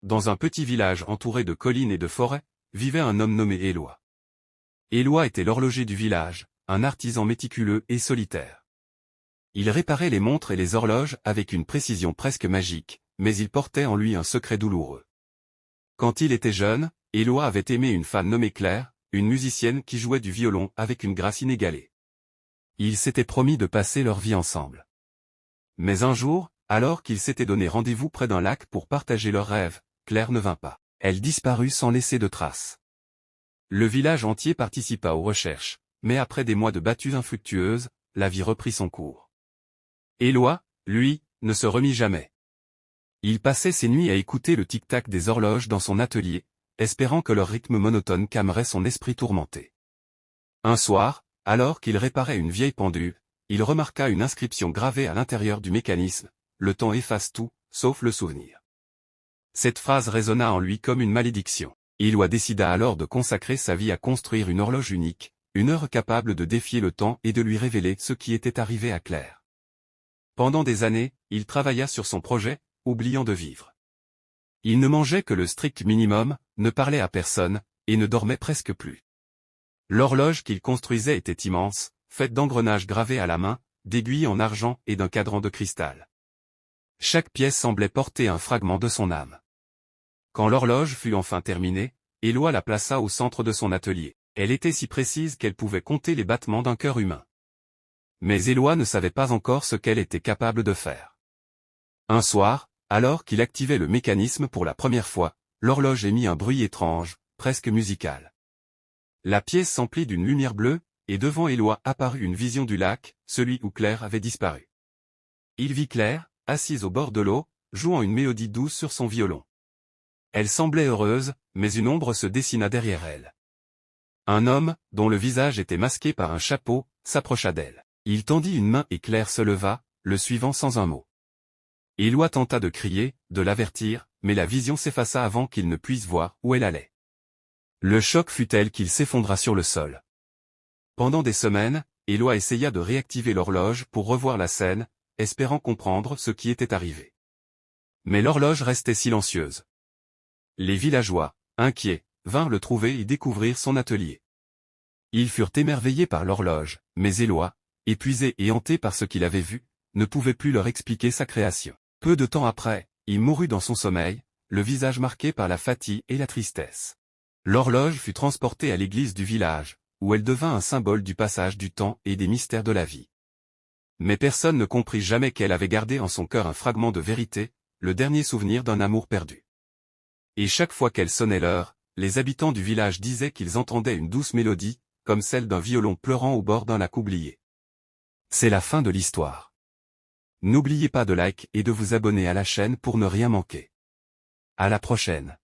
dans un petit village entouré de collines et de forêts, vivait un homme nommé Éloi. Éloi était l'horloger du village, un artisan méticuleux et solitaire. Il réparait les montres et les horloges avec une précision presque magique, mais il portait en lui un secret douloureux. Quand il était jeune, Éloi avait aimé une femme nommée Claire, une musicienne qui jouait du violon avec une grâce inégalée. Ils s'étaient promis de passer leur vie ensemble. Mais un jour, alors qu'ils s'étaient donné rendez-vous près d'un lac pour partager leurs rêves, Claire ne vint pas. Elle disparut sans laisser de traces. Le village entier participa aux recherches, mais après des mois de battues infructueuses, la vie reprit son cours. Éloi, lui, ne se remit jamais. Il passait ses nuits à écouter le tic-tac des horloges dans son atelier, espérant que leur rythme monotone calmerait son esprit tourmenté. Un soir, alors qu'il réparait une vieille pendule, il remarqua une inscription gravée à l'intérieur du mécanisme, « Le temps efface tout, sauf le souvenir ». Cette phrase résonna en lui comme une malédiction. Éloi décida alors de consacrer sa vie à construire une horloge unique, une heure capable de défier le temps et de lui révéler ce qui était arrivé à Claire. Pendant des années, il travailla sur son projet, oubliant de vivre. Il ne mangeait que le strict minimum, ne parlait à personne, et ne dormait presque plus. L'horloge qu'il construisait était immense, faite d'engrenages gravés à la main, d'aiguilles en argent et d'un cadran de cristal. Chaque pièce semblait porter un fragment de son âme. Quand l'horloge fut enfin terminée, Éloi la plaça au centre de son atelier. Elle était si précise qu'elle pouvait compter les battements d'un cœur humain. Mais Éloi ne savait pas encore ce qu'elle était capable de faire. Un soir, alors qu'il activait le mécanisme pour la première fois, l'horloge émit un bruit étrange, presque musical. La pièce s'emplit d'une lumière bleue, et devant Éloi apparut une vision du lac, celui où Claire avait disparu. Il vit Claire, assise au bord de l'eau, jouant une mélodie douce sur son violon. Elle semblait heureuse, mais une ombre se dessina derrière elle. Un homme, dont le visage était masqué par un chapeau, s'approcha d'elle. Il tendit une main et Claire se leva, le suivant sans un mot. Éloi tenta de crier, de l'avertir, mais la vision s'effaça avant qu'il ne puisse voir où elle allait. Le choc fut tel qu'il s'effondra sur le sol. Pendant des semaines, Éloi essaya de réactiver l'horloge pour revoir la scène, espérant comprendre ce qui était arrivé. Mais l'horloge restait silencieuse. Les villageois, inquiets, vinrent le trouver et découvrirent son atelier. Ils furent émerveillés par l'horloge, mais Éloi, épuisé et hanté par ce qu'il avait vu, ne pouvait plus leur expliquer sa création. Peu de temps après, il mourut dans son sommeil, le visage marqué par la fatigue et la tristesse. L'horloge fut transportée à l'église du village, où elle devint un symbole du passage du temps et des mystères de la vie. Mais personne ne comprit jamais qu'elle avait gardé en son cœur un fragment de vérité, le dernier souvenir d'un amour perdu. Et chaque fois qu'elle sonnait l'heure, les habitants du village disaient qu'ils entendaient une douce mélodie, comme celle d'un violon pleurant au bord d'un lac oublié. C'est la fin de l'histoire. N'oubliez pas de like et de vous abonner à la chaîne pour ne rien manquer. À la prochaine.